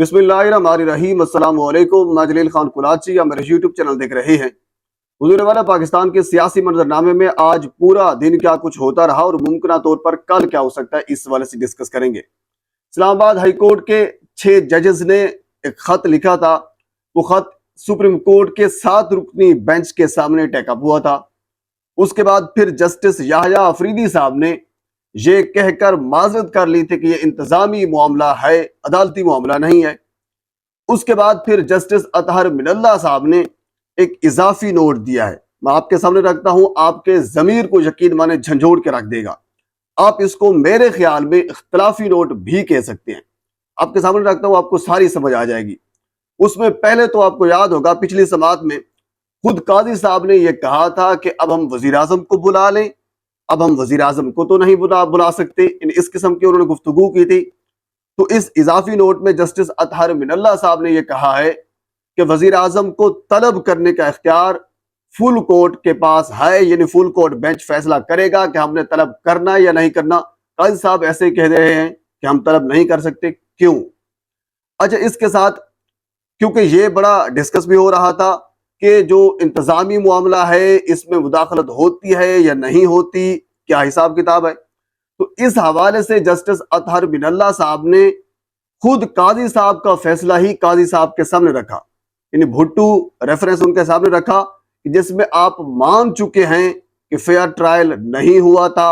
बिस्मिल्लाहिर्रहमानिर्रहीम। अस्सलाम वालेकुम। मैं जलील खान कुलाची, या मेरे यूट्यूब चैनल देख रहे हैं। हुजूर वाला पाकिस्तान के सियासी मंजरनामे में आज पूरा दिन क्या कुछ होता रहा और मुमकिन तौर पर कल क्या हो सकता है, इस वाले से डिस्कस करेंगे। इस्लामाबाद हाई कोर्ट के 6 जजेस ने एक खत लिखा था। वो खत सुप्रीम कोर्ट के 7 रुकनी बेंच के सामने टेकअप हुआ था। उसके बाद फिर जस्टिस याहया अफरीदी साहब ने ये कहकर माजरत कर ली थी कि ये इंतजामी मामला है, अदालती मामला नहीं है। उसके बाद फिर जस्टिस अतहर मिनल्ला साहब ने एक इजाफी नोट दिया है। मैं आपके सामने रखता हूं, आपके जमीर को यकीन माने झंझोड़ के रख देगा। आप इसको मेरे ख्याल में इख्तलाफी नोट भी कह सकते हैं। आपके सामने रखता हूं, आपको सारी समझ आ जाएगी। उसमें पहले तो आपको याद होगा, पिछली समात में खुद काजी साहब ने यह कहा था कि अब हम वजीर आजम को बुला लें। अब हम वजीर आजम को तो नहीं बुला सकते, इस किस्म की उन्होंने गुफ्तगू की थी। तो इस इजाफी नोट में जस्टिस अतहर मिनल्ला साहब ने यह कहा है कि वजीर आजम को तलब करने का इख्तियार फुल कोर्ट के पास है, यानी फुल कोर्ट बेंच फैसला करेगा कि हमने तलब करना या नहीं करना। काजी साहब ऐसे ही कह रहे हैं कि हम तलब नहीं कर सकते। क्यों? अच्छा, इसके साथ क्योंकि ये बड़ा डिस्कस भी हो रहा था कि जो इंतजामी मामला है इसमें मुदाखलत होती है या नहीं होती, क्या हिसाब किताब है। तो इस हवाले से जस्टिस अतहर मिनल्ला साहब ने खुद काजी साहब का फैसला ही काजी साहब के सामने रखा, यानी भुट्टू रेफरेंस उनके सामने रखा, जिसमें आप मान चुके हैं कि फेयर ट्रायल नहीं हुआ था,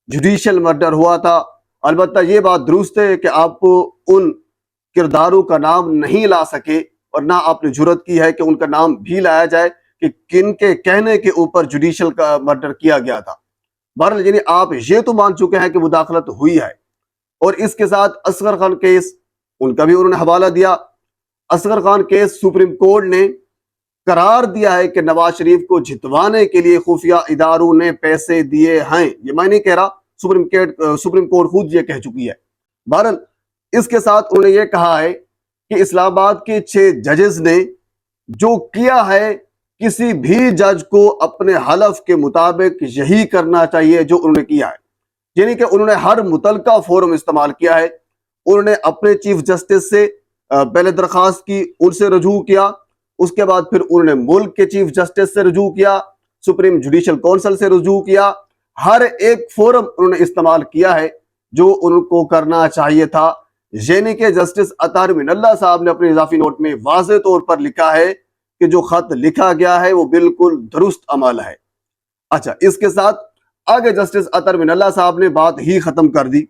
जुडिशियल मर्डर हुआ था। अलबत्ता ये बात दुरुस्त है कि आप उन किरदारों का नाम नहीं ला सके और ना आपने जुर्रत की है कि उनका नाम भी लाया जाए कि किन के कहने के ऊपर जुडिशियल का मर्डर किया गया था। बहरहाल यानी आप ये तो मान चुके हैं कि मुदाखलत हुई है। और इसके साथ असगर खान केस, उनका भी उन्होंने हवाला दिया। Asghar Khan case supreme court ने करार दिया है कि नवाज शरीफ को जितवाने के लिए खुफिया इदारों ने पैसे दिए हैं। ये मैं नहीं कह रहा, सुप्रीम कोर्ट खुद ये कह चुकी है। बहरहाल इसके साथ उन्होंने ये कहा है कि इस्लामाबाद के 6 जजेस ने जो किया है, किसी भी जज को अपने हलफ के मुताबिक यही करना चाहिए जो उन्होंने किया है। यानी कि उन्होंने हर मुतलका फोरम इस्तेमाल किया है। उन्होंने अपने चीफ जस्टिस से पहले दरखास्त की, उनसे रजू किया। उसके बाद फिर उन्होंने मुल्क के चीफ जस्टिस से रजू किया, सुप्रीम जुडिशियल काउंसिल से रजू किया। हर एक फोरम उन्होंने इस्तेमाल किया है जो उनको करना चाहिए था। यानी कि जस्टिस अतहर मिनल्ला साहब ने अपने इजाफी नोट में वाज़ेह तौर पर लिखा है कि जो खत लिखा गया है वो बिल्कुल दुरुस्त अमल है। अच्छा, इसके साथ आगे जस्टिस अतहर मिनल्ला साहब ने बात ही खत्म कर दी।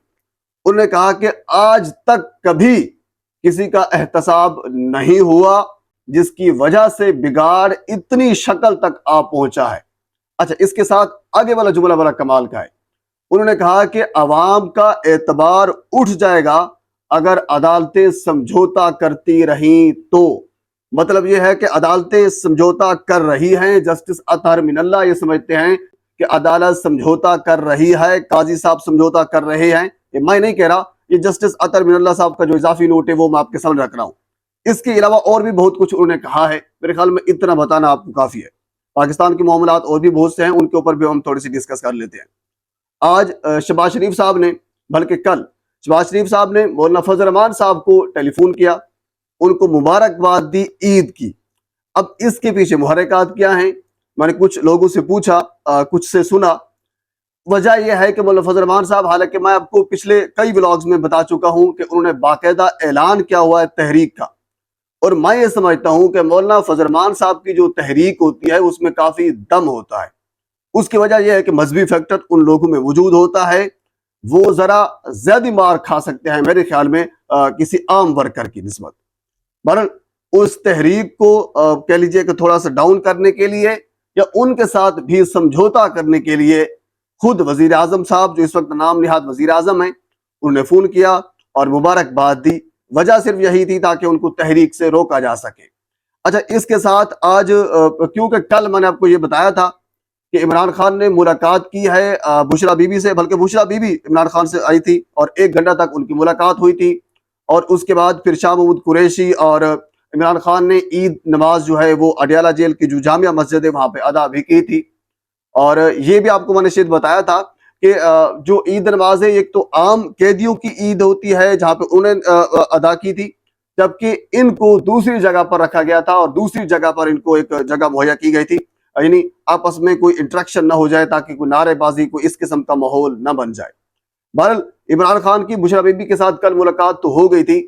उन्होंने कहा कि आज तक कभी किसी का एहतसाब नहीं हुआ जिसकी वजह से बिगाड़ इतनी शक्ल तक आ पहुंचा है। अच्छा, इसके साथ आगे वाला जुमला बड़ा कमाल का है। उन्होंने कहा कि अवाम का एतबार उठ जाएगा अगर अदालतें समझौता करती रहीं तो। मतलब यह है कि अदालतें समझौता कर रही हैं। जस्टिस अतहर मिनल्ला ये समझते हैं कि अदालत समझौता कर रही है, काजी साहब समझौता कर रहे हैं। ये मैं नहीं कह रहा, ये जस्टिस अतहर मिनल्ला साहब का जो इजाफी नोट है वो मैं आपके सामने रख रहा हूँ। इसके अलावा और भी बहुत कुछ उन्होंने कहा है। मेरे ख्याल में इतना बताना आपको काफी है। पाकिस्तान के मामलात और भी बहुत से हैं, उनके ऊपर भी हम थोड़ी सी डिस्कस कर लेते हैं। आज शहबाज शरीफ साहब ने, बल्कि कल शहबाज शरीफ साहब ने मौलाना फजल रहमान साहब को टेलीफोन किया, उनको मुबारकबाद दी ईद की। अब इसके पीछे मुहर्रिकात क्या हैं, मैंने कुछ लोगों से पूछा, कुछ से सुना। वजह यह है कि मौलाना फजल रहमान साहब, हालांकि मैं आपको पिछले कई व्लॉग्स में बता चुका हूं कि उन्होंने बाकायदा ऐलान किया हुआ है तहरीक का, और मैं ये समझता हूं कि मौलाना फजल रहमान साहब की जो तहरीक होती है उसमें काफी दम होता है। उसकी वजह यह है कि मजहबी फैक्टर उन लोगों में वजूद होता है, वो जरा ज्यादा मार खा सकते हैं मेरे ख्याल में किसी आम वर्कर की निस्बत। बहरहाल उस तहरीक को कह लीजिए कि थोड़ा सा डाउन करने के लिए या उनके साथ भी समझौता करने के लिए खुद वजीर आजम साहब, जो इस वक्त नाम निहाद वजीर आजम हैं, उन्होंने फोन किया और मुबारकबाद दी। वजह सिर्फ यही थी ताकि उनको तहरीक से रोका जा सके। अच्छा, इसके साथ आज क्योंकि कल मैंने आपको ये बताया था कि इमरान खान ने मुलाकात की है बुशरा बीबी से, बल्कि बुशरा बीबी इमरान खान से आई थी और 1 घंटा तक उनकी मुलाकात हुई थी। और उसके बाद फिर शाह महमूद कुरैशी और इमरान खान ने ईद नमाज जो है वो अडियाला जेल की जो जामिया मस्जिद है वहां पे अदा भी की थी। और ये भी आपको मैंने शायद बताया था कि जो ईद नमाज है, एक तो आम कैदियों की ईद होती है जहाँ पे उन्हें अदा की थी, जबकि इनको दूसरी जगह पर रखा गया था और दूसरी जगह पर इनको एक जगह मुहैया की गई थी, यानी आपस में कोई इंटरेक्शन ना हो जाए ताकि कोई नारेबाजी, कोई इस किस्म का माहौल ना बन जाए। बहरहाल इमरान खान की बुशरा बीबी के साथ कल मुलाकात तो हो गई थी।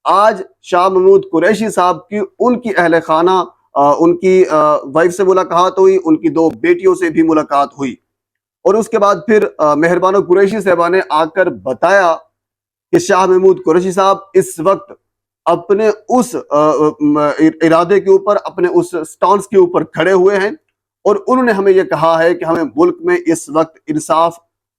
आज शाह महमूद कुरैशी साहब की उनकी अहले खाना, उनकी वाइफ से मुलाकात हुई, उनकी 2 बेटियों से भी मुलाकात हुई और उसके बाद फिर मेहरबानो कुरैशी साहबा ने आकर बताया कि शाह महमूद कुरैशी साहब इस वक्त अपने उस इरादे के ऊपर, अपने उस स्टांस के ऊपर खड़े हुए हैं और उन्होंने हमें यह कहा है कि हमें मुल्क में इस वक्त इंसाफ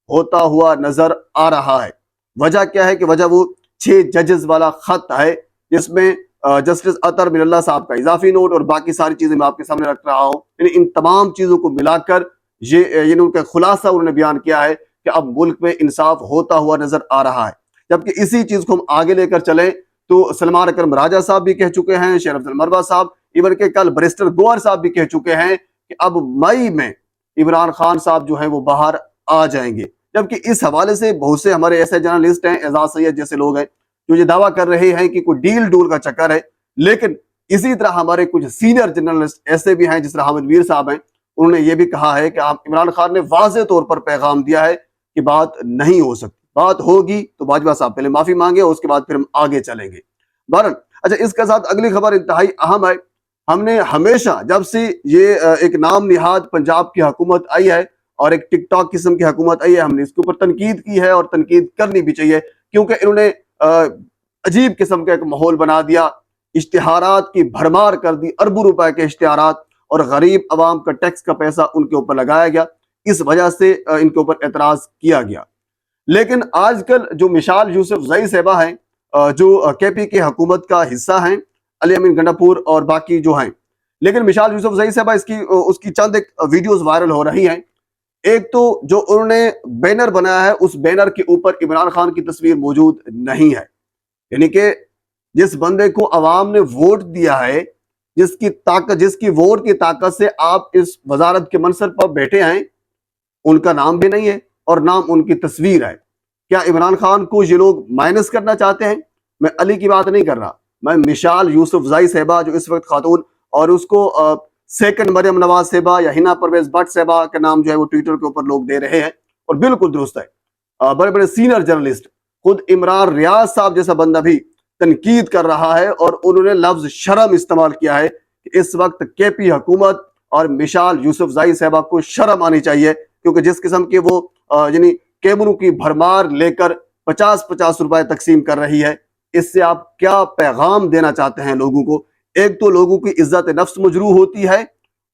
होता हुआ नजर आ रहा है। वजह क्या है कि वजह वो 6 जजेस वाला खत है जिसमें जस्टिस अतर मिनल्ला साहब का इजाफी नोट और बाकी सारी चीजें मैं आपके सामने रख रहा हूँ। इन तमाम चीजों को मिलाकर ये उनका खुलासा उन्होंने बयान किया है कि अब मुल्क में इंसाफ होता हुआ नजर आ रहा है। जबकि इसी चीज को हम आगे लेकर चलें तो सलमान अकरम राजा साहब भी कह चुके हैं, शेर अफजल मरवा साहब, इवन के कल बैरिस्टर गोहर साहब भी कह चुके हैं कि अब मई में इमरान खान साहब जो है वो बाहर आ जाएंगे। जबकि इस हवाले से बहुत से हमारे ऐसे जर्नलिस्ट हैं, एजाज सैयद जैसे लोग हैं, जो ये दावा कर रहे हैं कि कोई डील डूल का चक्कर है। लेकिन इसी तरह हमारे कुछ सीनियर जर्नलिस्ट ऐसे भी हैं, जिस तरह हामिद मीर साहब हैं, उन्होंने ये भी कहा है कि इमरान खान ने वाज़ेह तौर पर पैगाम दिया है कि बात नहीं हो सकती, बात होगी तो बाजवा साहब पहले माफी मांगे और उसके बाद फिर हम आगे चलेंगे। बहरहाल अच्छा, इसके साथ अगली खबर इंतहाई अहम है। हमने हमेशा जब से ये एक नाम निहाद पंजाब की हुकूमत आई है और एक टिकटॉक किस्म की हुकूमत आई है, हमने इसके ऊपर तनकीद की है और तनकीद करनी भी चाहिए, क्योंकि इन्होंने अजीब किस्म का एक माहौल बना दिया, इश्तिहारात की भरमार कर दी, अरबों रुपए के इश्तिहारात, और गरीब अवाम का टैक्स का पैसा उनके ऊपर लगाया गया। इस वजह से इनके ऊपर एतराज किया गया। लेकिन आजकल जो मिसाल यूसुफजई साहबा हैं, जो केपी के हुकूमत का हिस्सा हैं, अली अमीन गंडापुर और बाकी जो हैं, लेकिन मिसाल यूसुफजई साहबा उसकी चंद एक वीडियोस वायरल हो रही हैं। एक तो जो उन्होंने बैनर बनाया है, उस बैनर के ऊपर इमरान खान की तस्वीर मौजूद नहीं है। यानी कि जिस बंदे को अवाम ने वोट दिया है, जिसकी वोट की ताकत से आप इस वजारत के मनसब पर बैठे हैं, उनका नाम भी नहीं है और नाम उनकी तस्वीर है। क्या इमरान खान को ये लोग माइनस करना चाहते हैं? मैं अली की बात नहीं कर रहा, मैं मिसाल यूसुफजई साहबा जो इस वक्त खातून, और उसको सेकंड मरियम नवाज साहबा या हिना परवेज भट्ट साहबा का नाम जो है वो ट्विटर के ऊपर लोग दे रहे हैं और बिल्कुल दुरुस्त है। बड़े बड़े सीनियर जर्नलिस्ट, खुद इमरान रियाज साहब जैसा बंदा भी तनकीद कर रहा है और उन्होंने लफ्ज शर्म इस्तेमाल किया है कि इस वक्त केपी हुकूमत और मिसाल यूसुफजई साहबा को शर्म आनी चाहिए, क्योंकि जिस किस्म के वो यानी कैमरों की भरमार लेकर 50-50 रुपए तकसीम कर रही है, इससे आप क्या पैगाम देना चाहते हैं लोगों को? एक तो लोगों की इज्जत नफ्स मजरू होती है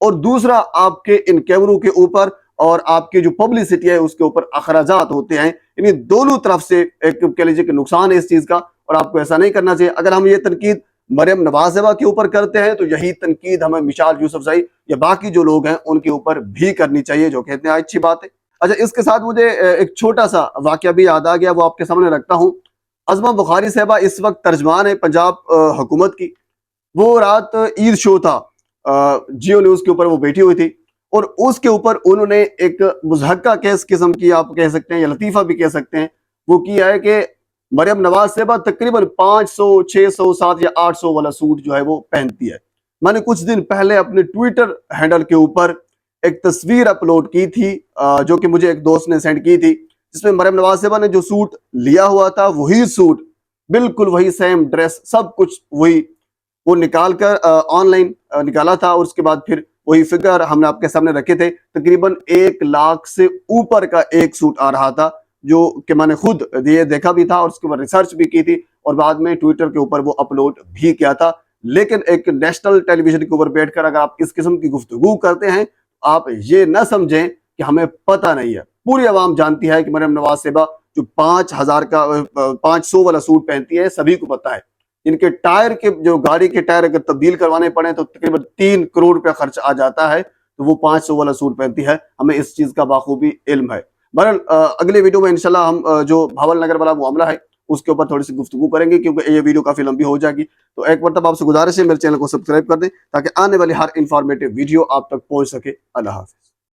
और दूसरा आपके इन कैमरों के ऊपर और आपकी जो पब्लिसिटी है उसके ऊपर अखराजात होते हैं। यानी दोनों तरफ से एक कह लीजिए कि नुकसान है इस चीज का, और आपको ऐसा नहीं करना चाहिए। अगर हम ये तनकीद मरियम नवाज साहबा के ऊपर करते हैं तो यही तनकीद हमें मिसाल यूसुफजई या बाकी जो लोग हैं उनके ऊपर भी करनी चाहिए, जो कहते हैं अच्छी बात है। अच्छा, इसके साथ मुझे एक छोटा सा वाकया भी याद आ गया, वो आपके सामने रखता हूँ। अज़मा बुखारी साहबा इस वक्त तर्जमान है पंजाब हुकूमत की। वो रात ईद शो था, जियो न्यूज के ऊपर वो बैठी हुई थी और उसके ऊपर उन्होंने एक मुज़हक्का केस किस्म की आप कह सकते हैं या लतीफ़ा भी कह सकते हैं, वो किया है कि मरियम नवाज साहबा तकरीबन 500, 600, 700 या 800 वाला सूट जो है वो पहनती है। मैंने कुछ दिन पहले अपने ट्विटर हैंडल के ऊपर एक तस्वीर अपलोड की थी, जो कि मुझे एक दोस्त ने सेंड की थी, जिसमें मरियम नवाज साहबा ने जो सूट लिया हुआ था वही सूट, बिल्कुल वही सेम ड्रेस, सब कुछ वही, वो निकाल कर ऑनलाइन निकाला था और उसके बाद फिर वही फिगर हमने आपके सामने रखे थे। तकरीबन 1 लाख से ऊपर का एक सूट आ रहा था, जो कि मैंने खुद ये देखा भी था और उसके बाद रिसर्च भी की थी और बाद में ट्विटर के ऊपर वो अपलोड भी किया था। लेकिन एक नेशनल टेलीविजन के ऊपर बैठकर अगर आप इस किस्म की गुफ्तगू करते हैं, आप ये न समझें कि हमें पता नहीं है। पूरी आवाम जानती है कि मरियम नवाज साहबा जो 5000 का 500 वाला सूट पहनती है, सभी को पता है। इनके टायर के, जो गाड़ी के टायर अगर तब्दील करवाने पड़े तो तकरीबन 3 करोड़ रुपया खर्च आ जाता है, तो वो 500 वाला सूट पहनती है। हमें इस चीज का बाखूबी इल्म है। बहरहाल अगले वीडियो में इंशाल्लाह हम जो भावल नगर वाला मामला है उसके ऊपर थोड़ी सी गुफ्तगू करेंगे, क्योंकि ये वीडियो काफी लंबी हो जाएगी। तो एक बार तब आपसे गुजारिश है मेरे चैनल को सब्सक्राइब कर दें ताकि आने वाली हर इंफॉर्मेटिव वीडियो आप तक पहुंच सके। अल्लाह हाफिज।